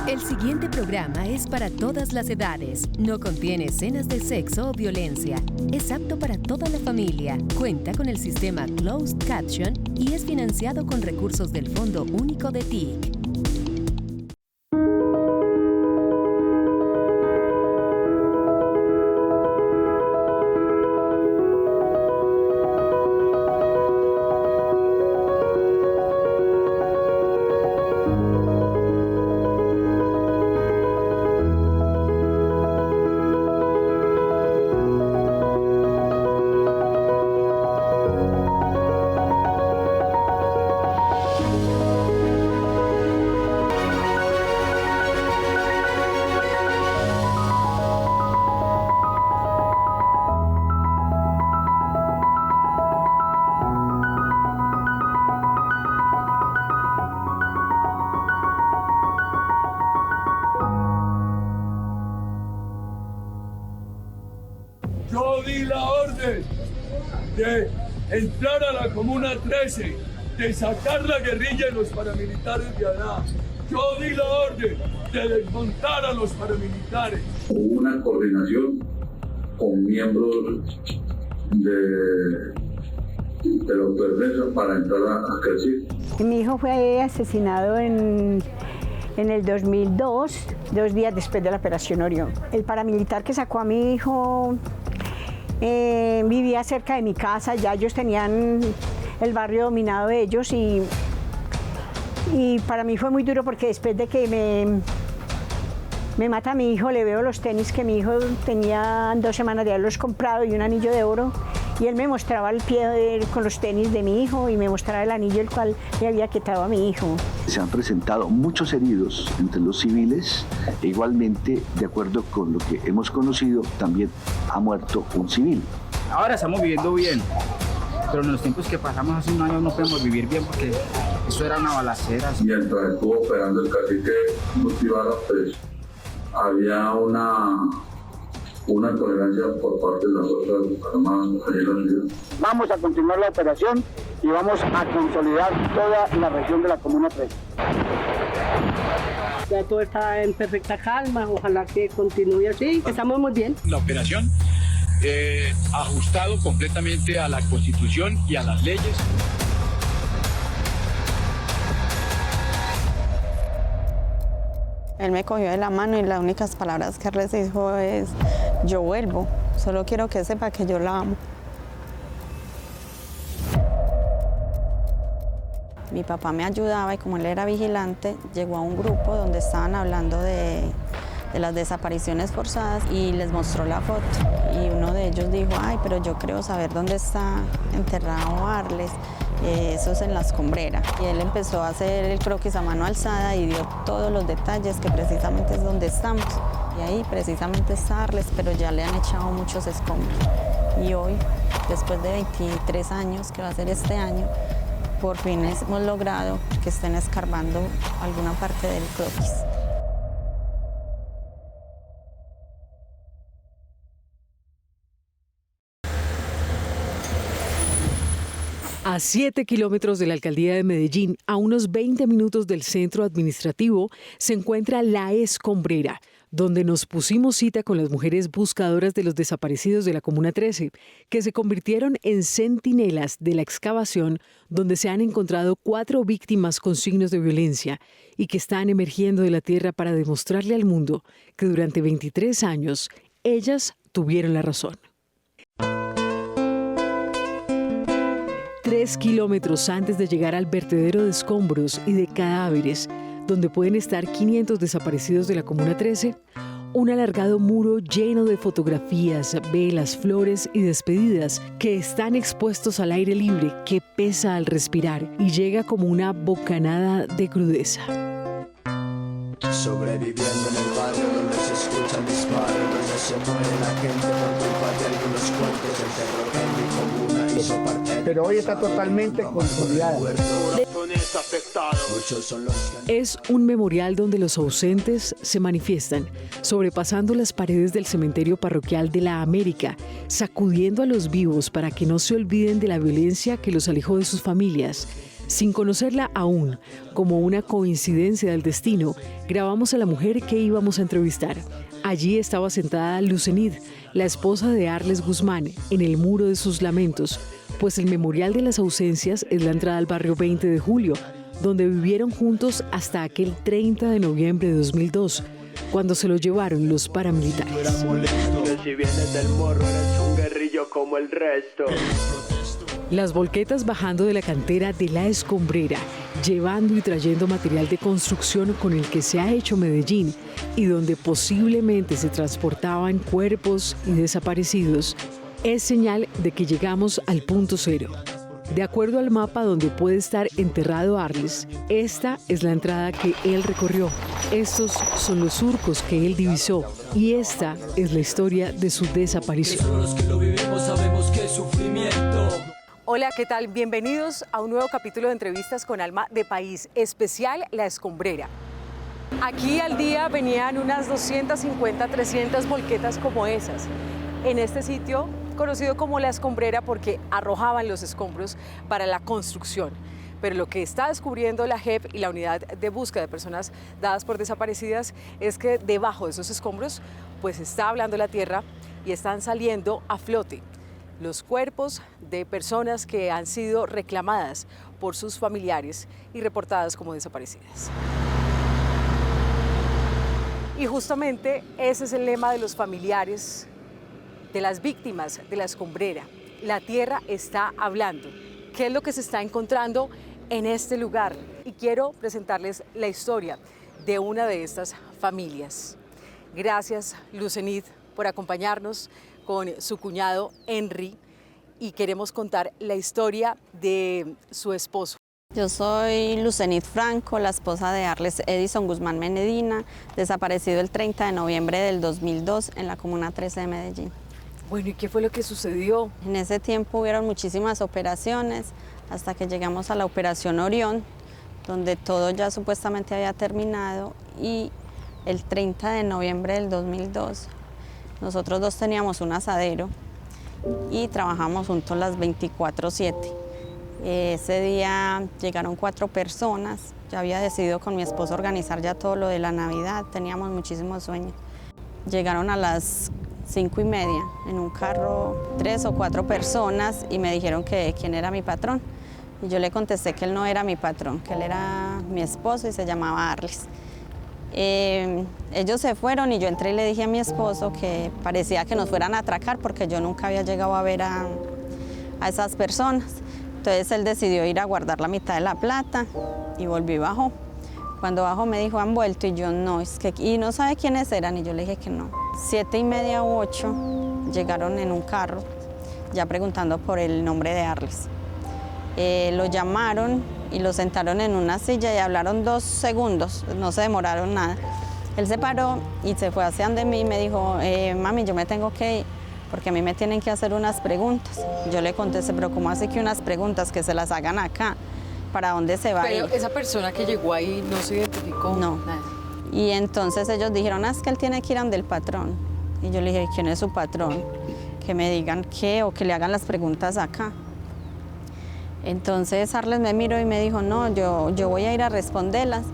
El siguiente programa es para todas las edades. No contiene escenas de sexo o violencia. Es apto para toda la familia. Cuenta con el sistema Closed Caption y es financiado con recursos del Fondo Único de TIC. Yo di la orden de entrar a la Comuna 13, de sacar la guerrilla y los paramilitares de allá. Yo di la orden de desmontar a los paramilitares. Hubo una coordinación con miembros de los perversos para entrar a Cresil. Mi hijo fue asesinado en el 2002, 2 días después de la Operación Orión. El paramilitar que sacó a mi hijo vivía cerca de mi casa, ya ellos tenían el barrio dominado de ellos y para mí fue muy duro porque después de que me mata a mi hijo, le veo los tenis que mi hijo tenía 2 semanas de haberlos comprado y un anillo de oro, y él me mostraba el pie con los tenis de mi hijo y me mostraba el anillo el cual le había quitado a mi hijo. Se han presentado muchos heridos entre los civiles e igualmente, de acuerdo con lo que hemos conocido, también ha muerto un civil. Ahora estamos viviendo bien, pero en los tiempos que pasamos hace un año no podemos vivir bien porque eso era una balacera. Mientras estuvo operando el cacique Motivara, pues había una tolerancia por parte de las Fuerzas Armadas allí en la ciudad. Vamos a continuar la operación y vamos a consolidar toda la región de la Comuna 3. Ya todo está en perfecta calma, ojalá que continúe así, estamos muy bien. La operación ajustado completamente a la Constitución y a las leyes. Él me cogió de la mano y las únicas palabras que recibió es: yo vuelvo, solo quiero que sepa que yo la amo. Mi papá me ayudaba y como él era vigilante, llegó a un grupo donde estaban hablando de las desapariciones forzadas y les mostró la foto. Y uno de ellos dijo: ay, pero yo creo saber dónde está enterrado Arles. Eso es en La Escombrera. Y él empezó a hacer el croquis a mano alzada y dio todos los detalles, que precisamente es donde estamos. Y ahí precisamente está Arles, pero ya le han echado muchos escombros. Y hoy, después de 23 años, que va a ser este año, por fin hemos logrado que estén escarbando alguna parte del croquis. A 7 kilómetros de la alcaldía de Medellín, a unos 20 minutos del centro administrativo, se encuentra La Escombrera, donde nos pusimos cita con las mujeres buscadoras de los desaparecidos de la Comuna 13, que se convirtieron en centinelas de la excavación, donde se han encontrado 4 víctimas con signos de violencia y que están emergiendo de la tierra para demostrarle al mundo que durante 23 años ellas tuvieron la razón. 3 kilómetros antes de llegar al vertedero de escombros y de cadáveres, donde pueden estar 500 desaparecidos de la Comuna 13, un alargado muro lleno de fotografías, velas, flores y despedidas que están expuestos al aire libre, que pesa al respirar y llega como una bocanada de crudeza. Sobreviviendo en el barrio donde se escuchan disparos, donde se muere la gente por culpa de algunos cuantos, el terror en mi comuna hizo parte. Pero hoy está totalmente consolidada. Es un memorial donde los ausentes se manifiestan, sobrepasando las paredes del cementerio parroquial de la América, sacudiendo a los vivos para que no se olviden de la violencia que los alejó de sus familias, Sin conocerla aún, como una coincidencia del destino, grabamos a la mujer que íbamos a entrevistar. Allí estaba sentada Lucenid, la esposa de Arles Guzmán, en el muro de sus lamentos, pues el memorial de las ausencias es la entrada al barrio 20 de julio, donde vivieron juntos hasta aquel 30 de noviembre de 2002, cuando se lo llevaron los paramilitares. Si vienes del morro, eres un guerrillo como el resto. Las volquetas bajando de la cantera de La Escombrera, llevando y trayendo material de construcción con el que se ha hecho Medellín y donde posiblemente se transportaban cuerpos y desaparecidos, es señal de que llegamos al punto cero. De acuerdo al mapa donde puede estar enterrado Arles, esta es la entrada que él recorrió. Estos son los surcos que él divisó y esta es la historia de su desaparición. Hola, ¿qué tal? Bienvenidos a un nuevo capítulo de Entrevistas con Alma de País, especial La Escombrera. Aquí al día venían unas 250, 300 volquetas como esas. En este sitio, conocido como La Escombrera porque arrojaban los escombros para la construcción. Pero lo que está descubriendo la JEP y la Unidad de Búsqueda de Personas Dadas por Desaparecidas es que debajo de esos escombros pues está hablando la tierra y están saliendo a flote los cuerpos de personas que han sido reclamadas por sus familiares y reportadas como desaparecidas. Y justamente ese es el lema de los familiares de las víctimas de La Escombrera. La tierra está hablando. ¿Qué es lo que se está encontrando en este lugar? Y quiero presentarles la historia de una de estas familias. Gracias, Lucenid, por acompañarnos con su cuñado Henry y queremos contar la historia de su esposo. Yo soy Lucenid Franco, la esposa de Arles Edison Guzmán Medina, desaparecido el 30 de noviembre del 2002 en la Comuna 13 de Medellín. Bueno, ¿y qué fue lo que sucedió? En ese tiempo hubieron muchísimas operaciones hasta que llegamos a la Operación Orión, donde todo ya supuestamente había terminado y el 30 de noviembre del 2002 nosotros dos teníamos un asadero y trabajamos juntos las 24/7. Ese día llegaron 4 personas, yo había decidido con mi esposo organizar ya todo lo de la Navidad, teníamos muchísimos sueños. Llegaron a las 5:30 en un carro 3 o 4 personas y me dijeron que quién era mi patrón. Y yo le contesté que él no era mi patrón, que él era mi esposo y se llamaba Arles. Ellos se fueron y yo entré y le dije a mi esposo que parecía que nos fueran a atracar porque yo nunca había llegado a ver a esas personas. Entonces él decidió ir a guardar la mitad de la plata y volvió y bajó. Cuando bajó me dijo, ¿han vuelto? Y yo, no, es que, y no sabe quiénes eran. Y yo le dije que no. 7:30 u 8 llegaron en un carro, ya preguntando por el nombre de Arles. Lo llamaron y lo sentaron en una silla y hablaron 2 segundos, no se demoraron nada. Él se paró y se fue hacia donde mí y me dijo, mami, yo me tengo que ir porque a mí me tienen que hacer unas preguntas. Yo le contesté, pero ¿cómo hace que unas preguntas que se las hagan acá? ¿Para dónde se va a ir? Pero esa persona que llegó ahí no se identificó. No. Nada. Y entonces ellos dijeron, es que él tiene que ir ante el patrón. Y yo le dije, ¿quién es su patrón? Que me digan qué o que le hagan las preguntas acá. Entonces Arles me miró y me dijo, no, yo voy a ir a responderlas.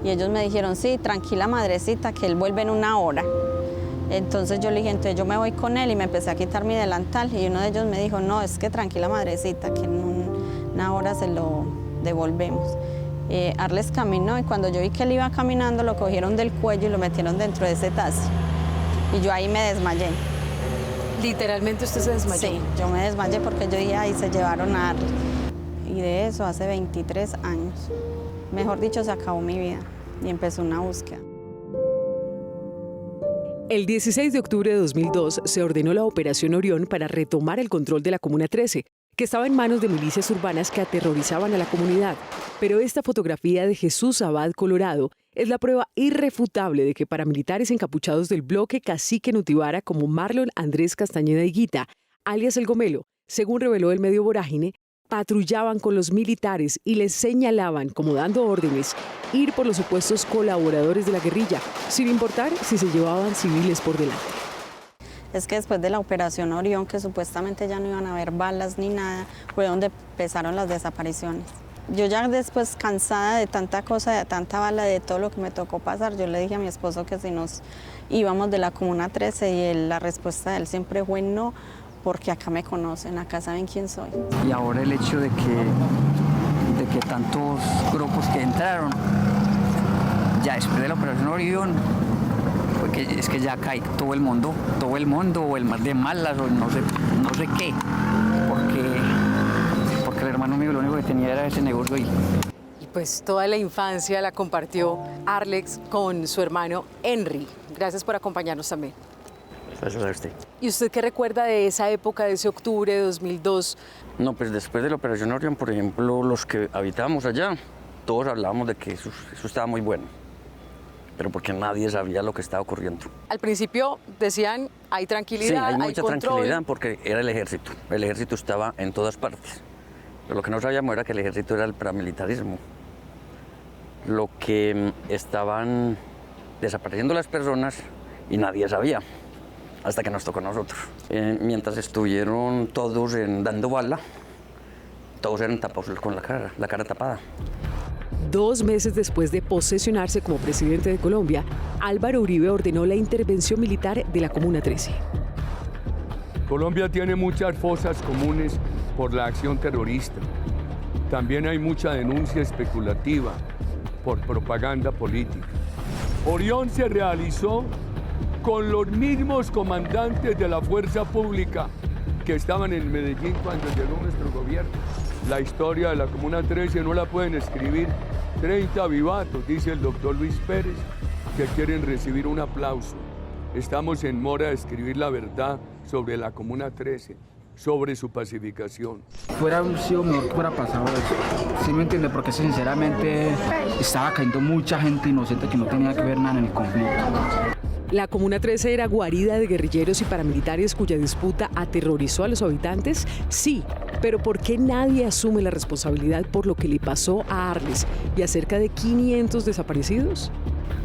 Y ellos me dijeron, sí, tranquila madrecita, que él vuelve en 1 hora. Entonces yo le dije, entonces yo me voy con él y me empecé a quitar mi delantal. Y uno de ellos me dijo, no, es que tranquila madrecita, que en 1 hora se lo devolvemos. Arles caminó y cuando yo vi que él iba caminando, lo cogieron del cuello y lo metieron dentro de ese taxi. Y yo ahí me desmayé. ¿Literalmente usted se desmayó? Sí, yo me desmayé porque yo dije, ahí se llevaron a Arles. Y de eso hace 23 años. Mejor dicho, se acabó mi vida y empezó una búsqueda. El 16 de octubre de 2002 se ordenó la Operación Orión para retomar el control de la Comuna 13, que estaba en manos de milicias urbanas que aterrorizaban a la comunidad. Pero esta fotografía de Jesús Abad Colorado es la prueba irrefutable de que paramilitares encapuchados del bloque Cacique Nutibara como Marlon Andrés Castañeda Higuita, alias El Gomelo, según reveló el medio Vorágine, patrullaban con los militares y les señalaban, como dando órdenes, ir por los supuestos colaboradores de la guerrilla, sin importar si se llevaban civiles por delante. Es que después de la Operación Orión, que supuestamente ya no iban a haber balas ni nada, fue donde empezaron las desapariciones. Yo ya después, cansada de tanta cosa, de tanta bala, de todo lo que me tocó pasar, yo le dije a mi esposo que si nos íbamos de la Comuna 13 y la respuesta de él siempre fue no, porque acá me conocen, acá saben quién soy. Y ahora el hecho de que tantos grupos que entraron, ya después de la Operación Orión, porque es que ya cae todo el mundo, o el más de malas, o no sé qué, porque el hermano mío lo único que tenía era ese negocio ahí. Y pues toda la infancia la compartió Arlex con su hermano Henry. Gracias por acompañarnos también. Gracias a usted. ¿Y usted qué recuerda de esa época, de ese octubre de 2002? No, pues después de la Operación Orión, por ejemplo, los que habitábamos allá, todos hablábamos de que eso estaba muy bueno, pero porque nadie sabía lo que estaba ocurriendo. Al principio decían, hay tranquilidad, sí, hay mucha control. Tranquilidad porque era el ejército estaba en todas partes, pero lo que no sabíamos era que el ejército era el paramilitarismo. Lo que estaban desapareciendo las personas y nadie sabía, hasta que nos tocó a nosotros. Mientras estuvieron todos dando bala, todos eran tapados con la cara tapada. 2 meses después de posesionarse como presidente de Colombia, Álvaro Uribe ordenó la intervención militar de la Comuna 13. Colombia tiene muchas fosas comunes por la acción terrorista. También hay mucha denuncia especulativa por propaganda política. Orión se realizó con los mismos comandantes de la fuerza pública que estaban en Medellín cuando llegó nuestro gobierno. La historia de la Comuna 13 no la pueden escribir 30 vivatos, dice el doctor Luis Pérez, que quieren recibir un aplauso. Estamos en mora de escribir la verdad sobre la Comuna 13, sobre su pacificación. Fuera sido mejor que fuera pasado eso. ¿Sí me entiende? Porque sinceramente estaba cayendo mucha gente inocente que no tenía que ver nada en el conflicto. La Comuna 13 era guarida de guerrilleros y paramilitares cuya disputa aterrorizó a los habitantes, sí, pero ¿por qué nadie asume la responsabilidad por lo que le pasó a Arlex y a cerca de 500 desaparecidos?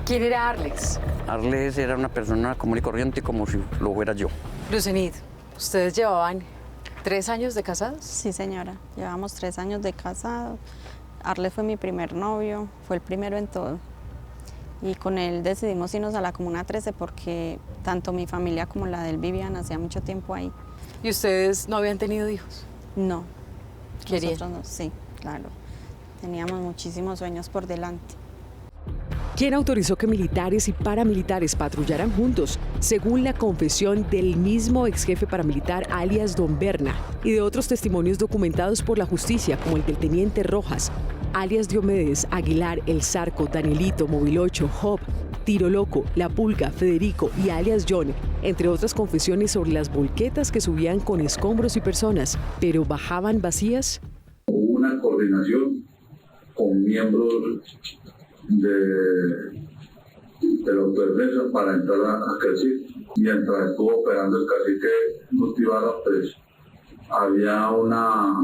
¿Quién era Arlex? Arlex era una persona común y corriente como si lo fuera yo. Lucenit, ¿ustedes llevaban 3 años de casados? Sí, señora, llevamos 3 años de casados. Arlex fue mi primer novio, fue el primero en todo. Y con él decidimos irnos a la Comuna 13 porque tanto mi familia como la de él vivían hacía mucho tiempo ahí. ¿Y ustedes no habían tenido hijos? No. ¿Querían? Nosotros no, sí, claro. Teníamos muchísimos sueños por delante. ¿Quién autorizó que militares y paramilitares patrullaran juntos? Según la confesión del mismo ex jefe paramilitar alias Don Berna y de otros testimonios documentados por la justicia como el del teniente Rojas, alias Diomedes, Aguilar, El Zarco, Danielito, Movilocho, Job, Tiro Loco, La Pulga, Federico y alias John, entre otras confesiones sobre las volquetas que subían con escombros y personas, pero bajaban vacías. Hubo una coordinación con miembros de la autodefensa para entrar a Cacique. Mientras estuvo operando el Cacique Notivara, pues había una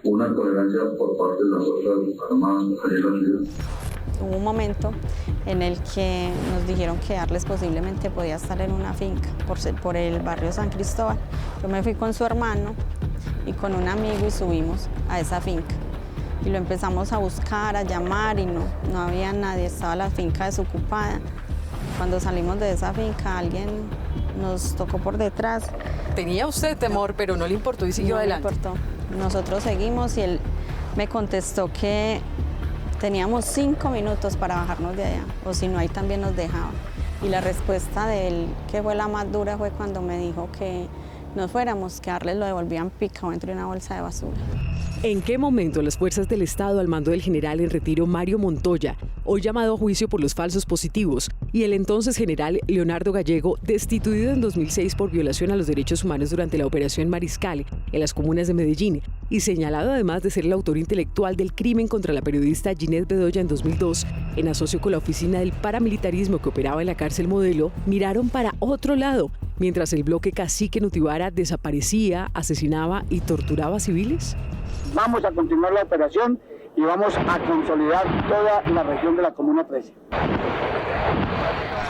tolerancia por parte de las Fuerzas Armadas allí en la ciudad. Hubo un momento en el que nos dijeron que Arlex posiblemente podía estar en una finca por el barrio San Cristóbal. Yo me fui con su hermano y con un amigo y subimos a esa finca. Y lo empezamos a buscar, a llamar y no había nadie, estaba la finca desocupada. Cuando salimos de esa finca alguien nos tocó por detrás. Tenía usted temor, pero no le importó y siguió adelante. No le importó. Nosotros seguimos y él me contestó que teníamos 5 minutos para bajarnos de allá, o si no, ahí también nos dejaba. Y la respuesta de él, que fue la más dura, fue cuando me dijo que nos fuéramos, que a Arlex lo devolvían picado dentro de una bolsa de basura. ¿En qué momento las fuerzas del Estado al mando del general en retiro Mario Montoya, hoy llamado a juicio por los falsos positivos, y el entonces general Leonardo Gallego, destituido en 2006 por violación a los derechos humanos durante la Operación Mariscal en las comunas de Medellín, y señalado además de ser el autor intelectual del crimen contra la periodista Ginette Bedoya en 2002, en asocio con la oficina del paramilitarismo que operaba en la cárcel Modelo, miraron para otro lado, mientras el bloque Cacique Notivara desaparecía, asesinaba y torturaba a civiles? Vamos a continuar la operación y vamos a consolidar toda la región de la Comuna 13.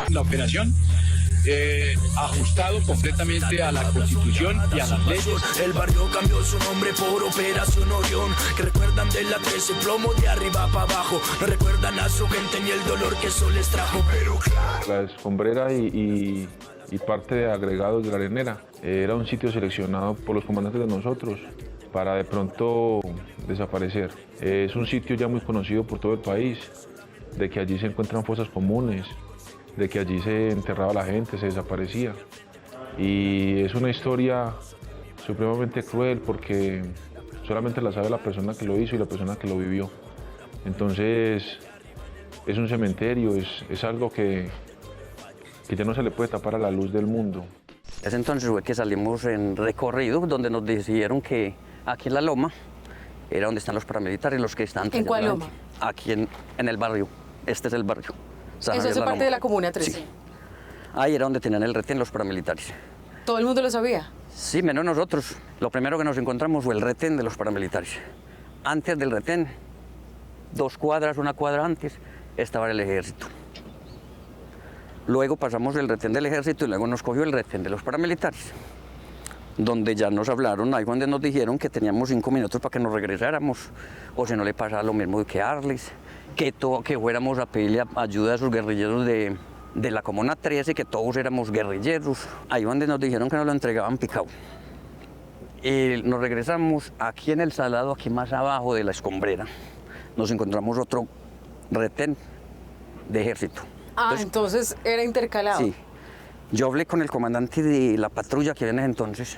La operación ajustado completamente a la Constitución y a las leyes. El barrio cambió su nombre por Operación Orión, que recuerdan de la 13 plomo de arriba para abajo, no recuerdan a su gente ni el dolor que eso les trajo, pero claro. La Escombrera y parte de agregados de la Arenera era un sitio seleccionado por los comandantes de nosotros para de pronto desaparecer. Es un sitio ya muy conocido por todo el país, de que allí se encuentran fosas comunes, de que allí se enterraba la gente, se desaparecía. Y es una historia supremamente cruel porque solamente la sabe la persona que lo hizo y la persona que lo vivió. Entonces es un cementerio, es algo que ya no se le puede tapar a la luz del mundo. Ese entonces fue que salimos en recorrido donde nos dijeron que aquí en la loma era donde están los paramilitares, los que están... ¿En cuál loma? Aquí en el barrio, este es el barrio. Eso hace parte de la Comuna 13. Sí. Ahí era donde tenían el retén los paramilitares. ¿Todo el mundo lo sabía? Sí, menos nosotros. Lo primero que nos encontramos fue el retén de los paramilitares. Antes del retén, 2 cuadras, 1 cuadra antes, estaba el ejército. Luego pasamos el retén del ejército y luego nos cogió el retén de los paramilitares, donde ya nos hablaron, ahí donde nos dijeron que teníamos 5 minutos para que nos regresáramos, o si no le pasaba lo mismo que Arlis, que fuéramos a pedirle ayuda a sus guerrilleros de la Comuna 13, que todos éramos guerrilleros. Ahí donde nos dijeron que nos lo entregaban picado. Y nos regresamos aquí en el Salado, aquí más abajo de la Escombrera. Nos encontramos otro retén de ejército. Entonces era intercalado. Sí. Yo hablé con el comandante de la patrulla que viene entonces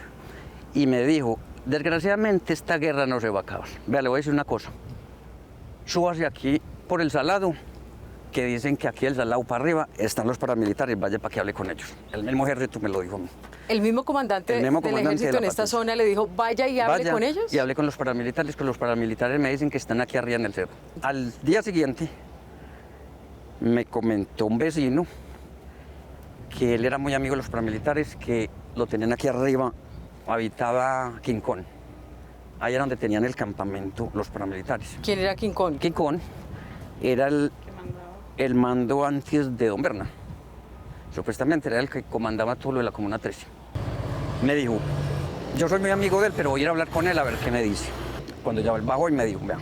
y me dijo, desgraciadamente esta guerra no se va a acabar. Vea, le voy a decir una cosa. Súbase aquí por el Salado, que dicen que aquí el Salado para arriba están los paramilitares, vaya para que hable con ellos. El mismo ejército me lo dijo a mí. El mismo comandante del ejército en esta zona le dijo, vaya y hable con ellos. Y hablé con los paramilitares me dicen que están aquí arriba en el cerro. Al día siguiente me comentó un vecino que él era muy amigo de los paramilitares, que lo tenían aquí arriba, habitaba Quincón. Ahí era donde tenían el campamento los paramilitares. ¿Quién era Quincón? Quincón era el mando antes de Don Berna. Supuestamente era el que comandaba todo lo de la Comuna 13. Me dijo, yo soy muy amigo de él, pero voy a ir a hablar con él a ver qué me dice. Cuando ya bajó y me dijo, vea,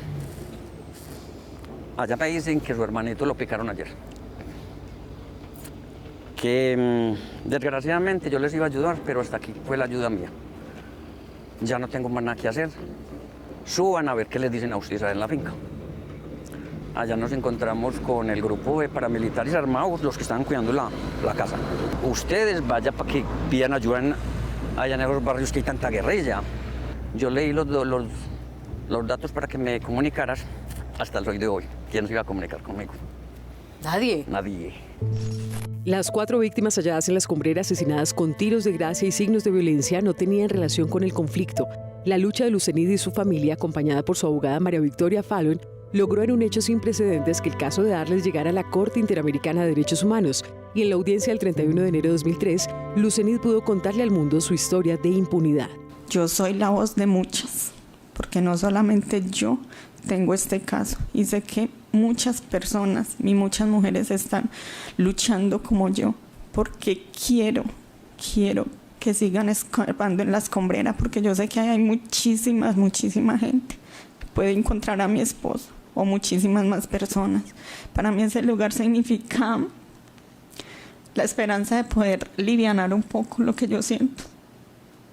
allá me dicen que su hermanito lo picaron ayer. Que desgraciadamente yo les iba a ayudar, pero hasta aquí fue la ayuda mía. Ya no tengo más nada que hacer. Suban a ver qué les dicen a ustedes en la finca. Allá nos encontramos con el grupo de paramilitares armados, los que estaban cuidando la casa. Ustedes vaya para que pidan ayuda allá en esos barrios que hay tanta guerrilla. Yo leí los datos para que me comunicaras hasta el hoy de hoy. ¿Quién se iba a comunicar conmigo? Nadie. Nadie. Las 4 víctimas halladas en la Escombrera, asesinadas con tiros de gracia y signos de violencia, no tenían relación con el conflicto. La lucha de Lucenid y su familia, acompañada por su abogada María Victoria Fallon, logró en un hecho sin precedentes que el caso de Arles llegara a la Corte Interamericana de Derechos Humanos. Y en la audiencia del 31 de enero de 2003, Lucenid pudo contarle al mundo su historia de impunidad. Yo soy la voz de muchas, porque no solamente yo tengo este caso, y sé que muchas personas y muchas mujeres están luchando como yo, porque quiero que sigan escarbando en la Escombrera, porque yo sé que hay muchísima gente que puede encontrar a mi esposo o muchísimas más personas. Para mí ese lugar significa la esperanza de poder alivianar un poco lo que yo siento.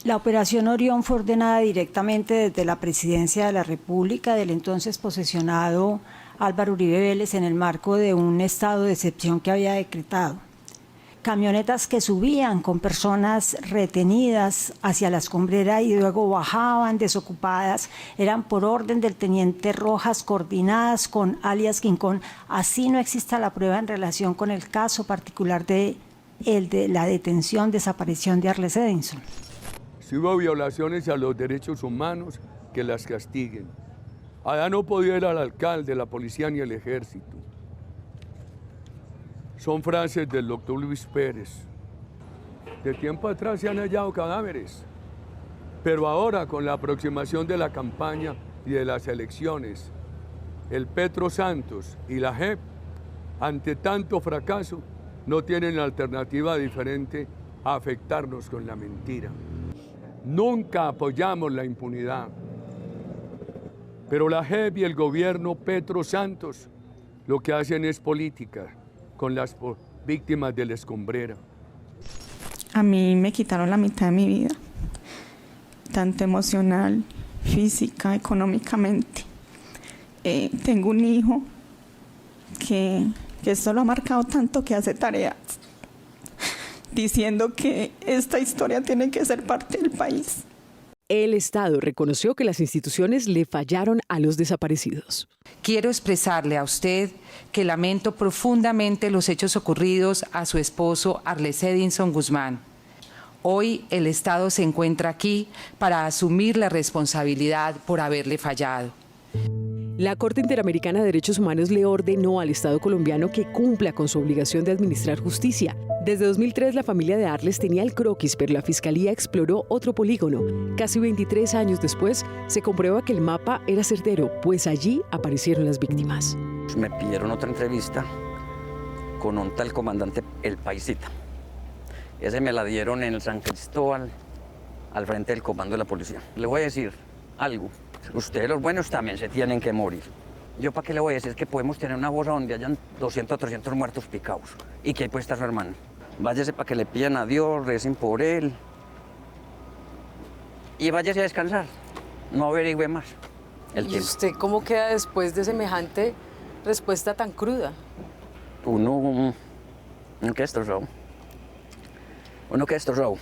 La Operación Orión fue ordenada directamente desde la Presidencia de la República del entonces posesionado Álvaro Uribe Vélez en el marco de un estado de excepción que había decretado. Camionetas que subían con personas retenidas hacia la Escombrera y luego bajaban desocupadas eran por orden del teniente Rojas, coordinadas con alias Quincón. Así no exista la prueba en relación con el caso particular de la detención, desaparición de Arles Edinson. Si hubo violaciones a los derechos humanos, que las castiguen. Allá no podía ir al alcalde, la policía ni el ejército. Son frases del doctor Luis Pérez. De tiempo atrás se han hallado cadáveres, pero ahora con la aproximación de la campaña y de las elecciones, el Petro Santos y la JEP, ante tanto fracaso, no tienen alternativa diferente a afectarnos con la mentira. Nunca apoyamos la impunidad. Pero la JEP y el gobierno Petro Santos lo que hacen es política con las víctimas de la escombrera. A mí me quitaron la mitad de mi vida, tanto emocional, física, económicamente. Tengo un hijo que esto lo ha marcado tanto que hace tareas, diciendo que esta historia tiene que ser parte del país. El Estado reconoció que las instituciones le fallaron a los desaparecidos. Quiero expresarle a usted que lamento profundamente los hechos ocurridos a su esposo Arles Edinson Guzmán. Hoy el Estado se encuentra aquí para asumir la responsabilidad por haberle fallado. La Corte Interamericana de Derechos Humanos le ordenó al Estado colombiano que cumpla con su obligación de administrar justicia. Desde 2003 la familia de Arles tenía el croquis, pero la Fiscalía exploró otro polígono. Casi 23 años después se comprueba que el mapa era certero, pues allí aparecieron las víctimas. Me pidieron otra entrevista con un tal comandante El Paisita. Ese me la dieron en el San Cristóbal, al frente del comando de la policía. Le voy a decir algo. Ustedes los buenos también se tienen que morir. Yo para qué le voy a decir que podemos tener una bolsa donde hayan 200 o 300 muertos picados y que ahí puede estar su hermano. Váyase para que le pidan a Dios, recen por él y váyase a descansar. No averigüe más el tiempo. ¿Y usted cómo queda después de semejante respuesta tan cruda? Uno queda destrozado. Uno queda destrozado.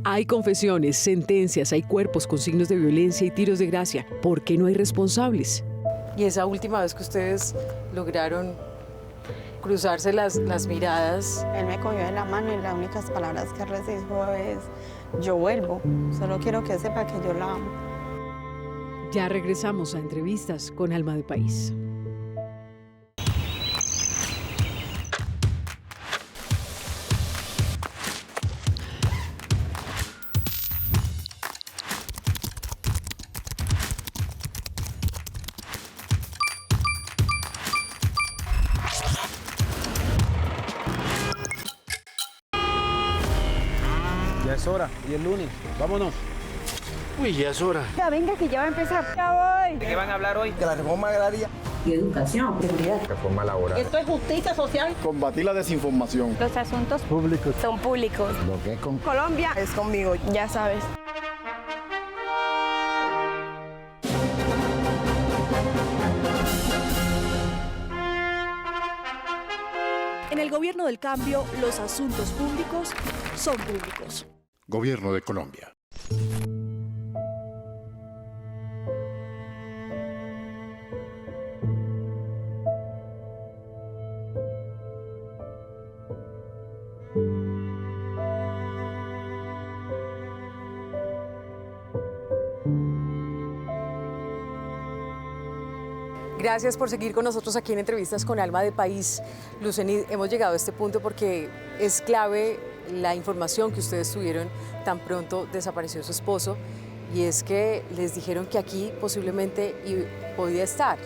Hay confesiones, sentencias, hay cuerpos con signos de violencia y tiros de gracia. ¿Por qué no hay responsables? Y esa última vez que ustedes lograron cruzarse las miradas. Él me cogió de la mano y las únicas palabras que recibo es: yo vuelvo, solo quiero que sepa que yo la amo. Ya regresamos a Entrevistas con Alma de País. Ya es hora, y el lunes, vámonos. Uy, ya es hora. Ya venga que ya va a empezar. Ya voy. ¿De qué van a hablar hoy? De la reforma agraria. Y educación, seguridad. Reforma laboral. Esto es justicia social. Combatir la desinformación. Los asuntos públicos son públicos. Lo que es con Colombia es conmigo, ya sabes. En el gobierno del cambio, los asuntos públicos son públicos. Gobierno de Colombia. Gracias por seguir con nosotros aquí en Entrevistas con Alma de País. Luceny, hemos llegado a este punto porque es clave la información que ustedes tuvieron tan pronto desapareció su esposo, y es que les dijeron que aquí posiblemente podía estar.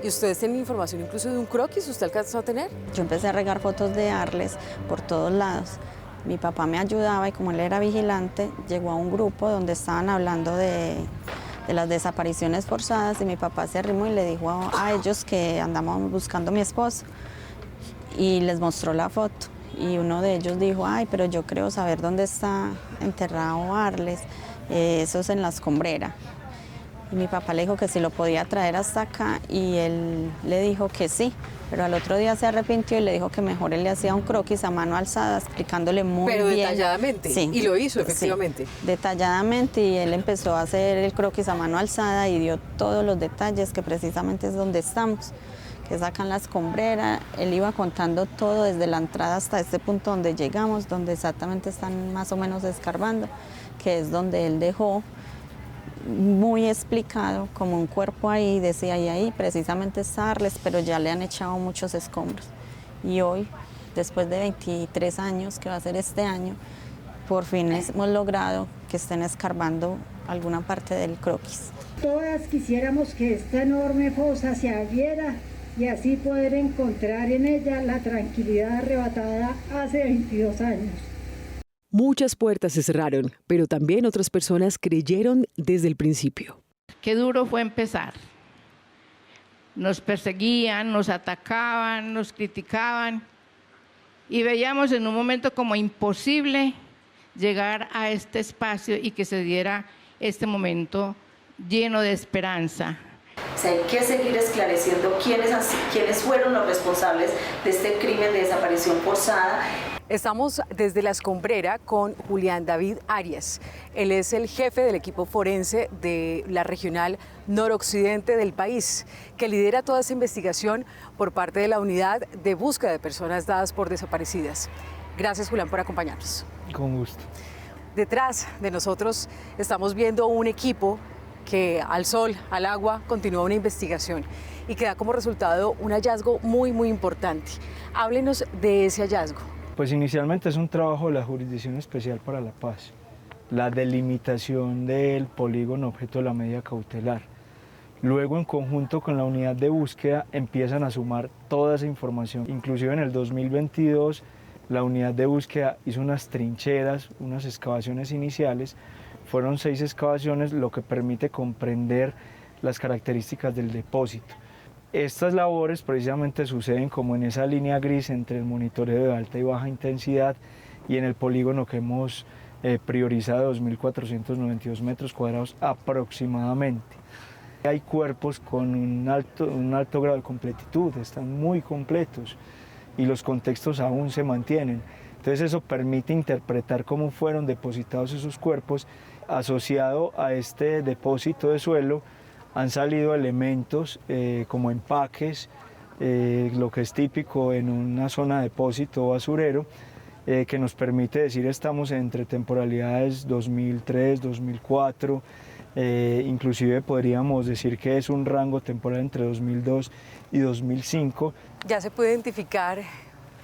¿Y ustedes tienen información incluso de un croquis? ¿Usted alcanzó a tener? Yo empecé a regar fotos de Arles por todos lados. Mi papá me ayudaba y como él era vigilante, llegó a un grupo donde estaban hablando de las desapariciones forzadas y mi papá se arrimó y le dijo a ellos que andamos buscando a mi esposo y les mostró la foto. Y uno de ellos dijo: ay, pero yo creo saber dónde está enterrado Arles, eso es en la escombrera. Y mi papá le dijo que si lo podía traer hasta acá y él le dijo que sí, pero al otro día se arrepintió y le dijo que mejor él le hacía un croquis a mano alzada explicándole muy bien. Pero detalladamente, sí, y lo hizo efectivamente. Sí, detalladamente, y él empezó a hacer el croquis a mano alzada y dio todos los detalles, que precisamente es donde estamos, que sacan la escombrera. Él iba contando todo desde la entrada hasta este punto donde llegamos, donde exactamente están más o menos escarbando, que es donde él dejó muy explicado como un cuerpo ahí, decía, y ahí precisamente está Arles, pero ya le han echado muchos escombros. Y hoy, después de 23 años, que va a ser este año, por fin hemos logrado que estén escarbando alguna parte del croquis. Todas quisiéramos que esta enorme fosa se abriera y así poder encontrar en ella la tranquilidad arrebatada hace 22 años. Muchas puertas se cerraron, pero también otras personas creyeron desde el principio. Qué duro fue empezar. Nos perseguían, nos atacaban, nos criticaban y veíamos en un momento como imposible llegar a este espacio y que se diera este momento lleno de esperanza. O sea, hay que seguir esclareciendo quiénes fueron los responsables de este crimen de desaparición forzada. Estamos desde La Escombrera con Julián David Arias. Él es el jefe del equipo forense de la regional noroccidente del país, que lidera toda esa investigación por parte de la unidad de búsqueda de personas dadas por desaparecidas. Gracias, Julián, por acompañarnos. Con gusto. Detrás de nosotros estamos viendo un equipo que al sol, al agua, continúa una investigación y que da como resultado un hallazgo muy importante. Háblenos de ese hallazgo. Pues inicialmente es un trabajo de la Jurisdicción Especial para la Paz, la delimitación del polígono objeto de la medida cautelar. Luego, en conjunto con la unidad de búsqueda, empiezan a sumar toda esa información. Inclusive en el 2022, la unidad de búsqueda hizo unas trincheras, unas excavaciones iniciales. Fueron 6 excavaciones, lo que permite comprender las características del depósito. Estas labores precisamente suceden como en esa línea gris entre el monitoreo de alta y baja intensidad y en el polígono que hemos priorizado, 2.492 metros cuadrados aproximadamente. Hay cuerpos con un alto grado de completitud, están muy completos y los contextos aún se mantienen. Entonces eso permite interpretar cómo fueron depositados esos cuerpos. Asociado a este depósito de suelo han salido elementos como empaques, lo que es típico en una zona de depósito o basurero, que nos permite decir estamos entre temporalidades 2003, 2004, inclusive podríamos decir que es un rango temporal entre 2002 y 2005. Ya se puede identificar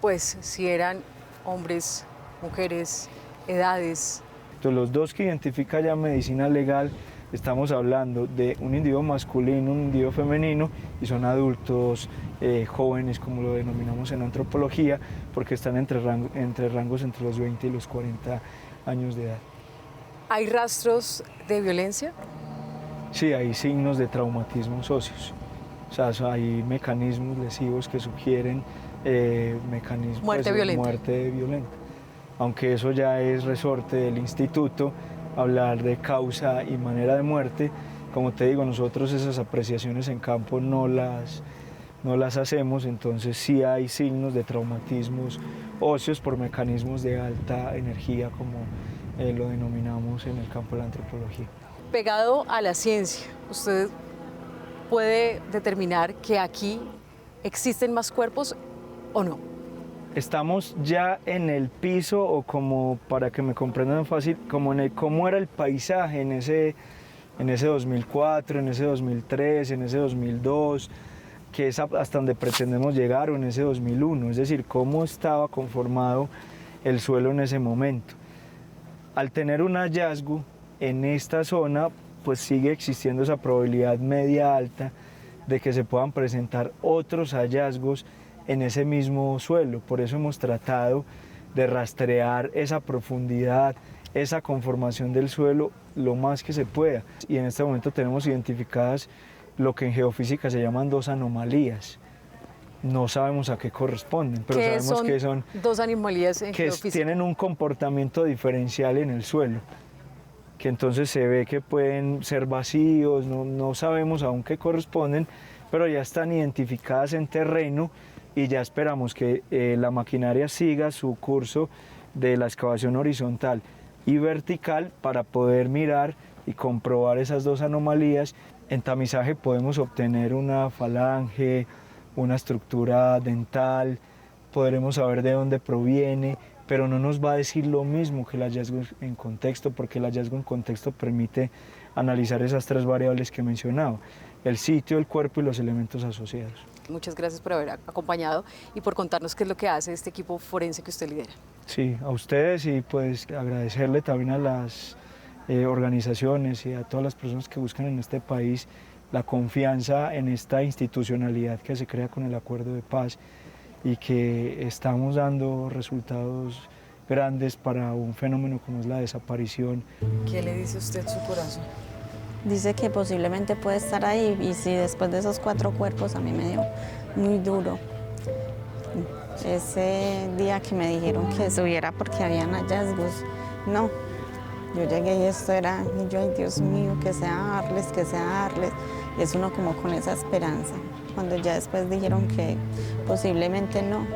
pues si eran hombres, mujeres, edades. Entonces, los dos que identifica ya medicina legal, estamos hablando de un individuo masculino, un individuo femenino, y son adultos jóvenes, como lo denominamos en antropología, porque están entre rangos entre los 20 y los 40 años de edad. ¿Hay rastros de violencia? Sí, hay signos de traumatismos óseos. O sea, hay mecanismos lesivos que sugieren mecanismos muerte violenta. Aunque eso ya es resorte del instituto, hablar de causa y manera de muerte, como te digo, nosotros esas apreciaciones en campo no las hacemos, entonces sí hay signos de traumatismos óseos por mecanismos de alta energía, como lo denominamos en el campo de la antropología. Pegado a la ciencia, ¿usted puede determinar que aquí existen más cuerpos o no? Estamos ya en el piso, o como para que me comprendan fácil, como en cómo era el paisaje en ese 2004, en ese 2003, en ese 2002, que es hasta donde pretendemos llegar, o en ese 2001, es decir, cómo estaba conformado el suelo en ese momento. Al tener un hallazgo en esta zona, pues sigue existiendo esa probabilidad media alta de que se puedan presentar otros hallazgos en ese mismo suelo. Por eso hemos tratado de rastrear esa profundidad, esa conformación del suelo lo más que se pueda. Y en este momento tenemos identificadas lo que en geofísica se llaman 2 anomalías. No sabemos a qué corresponden, pero sabemos que son 2 anomalías en geofísica. Que tienen un comportamiento diferencial en el suelo, que entonces se ve que pueden ser vacíos, no sabemos aún qué corresponden, pero ya están identificadas en terreno y ya esperamos que la maquinaria siga su curso de la excavación horizontal y vertical para poder mirar y comprobar esas 2 anomalías. En tamizaje podemos obtener una falange, una estructura dental, podremos saber de dónde proviene, pero no nos va a decir lo mismo que el hallazgo en contexto, porque el hallazgo en contexto permite analizar esas 3 variables que mencionaba: el sitio, el cuerpo y los elementos asociados. Muchas gracias por haber acompañado y por contarnos qué es lo que hace este equipo forense que usted lidera. Sí, a ustedes, y pues agradecerle también a las organizaciones y a todas las personas que buscan en este país la confianza en esta institucionalidad que se crea con el acuerdo de paz y que estamos dando resultados grandes para un fenómeno como es la desaparición. ¿Qué le dice usted su corazón? Dice que posiblemente puede estar ahí y si después de esos 4 cuerpos a mí me dio muy duro. Ese día que me dijeron que subiera porque habían hallazgos, no. Yo llegué y esto era, y yo, ay Dios mío, que sea Arles, que sea Arles. Y es uno como con esa esperanza. Cuando ya después dijeron que posiblemente no,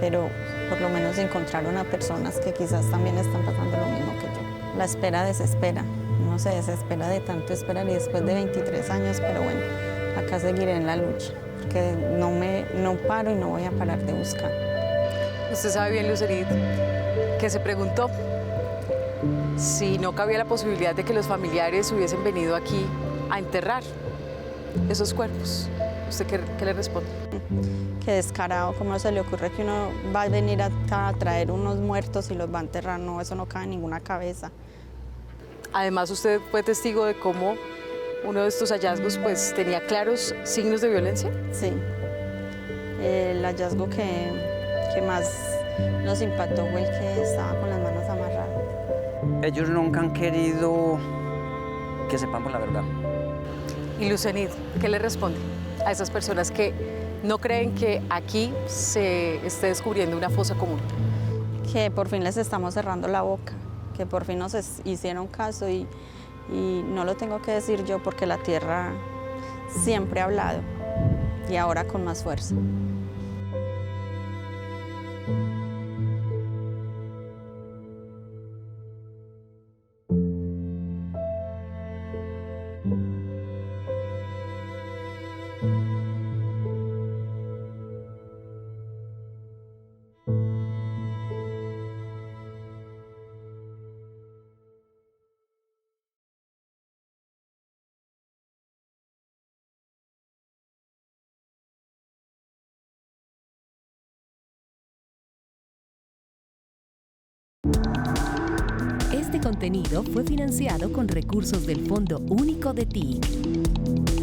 pero por lo menos encontraron a personas que quizás también están pasando lo mismo que yo. La espera desespera, uno se desespera de tanto esperar y después de 23 años, pero bueno, acá seguiré en la lucha, porque no paro y no voy a parar de buscar. Usted sabe bien, Lucerit, que se preguntó si no cabía la posibilidad de que los familiares hubiesen venido aquí a enterrar esos cuerpos. ¿Usted qué le responde? Qué descarado, ¿cómo se le ocurre que uno va a venir a traer unos muertos y los va a enterrar? No, eso no cabe en ninguna cabeza. Además, usted fue testigo de cómo uno de estos hallazgos pues tenía claros signos de violencia. Sí, el hallazgo que más nos impactó fue el que estaba con las manos amarradas. Ellos nunca han querido que sepamos la verdad. Y Lucenid, ¿qué le responde a esas personas que no creen que aquí se esté descubriendo una fosa común? Que por fin les estamos cerrando la boca, que por fin nos hicieron caso y no lo tengo que decir yo porque la tierra siempre ha hablado y ahora con más fuerza. Este contenido fue financiado con recursos del Fondo Único de TIC.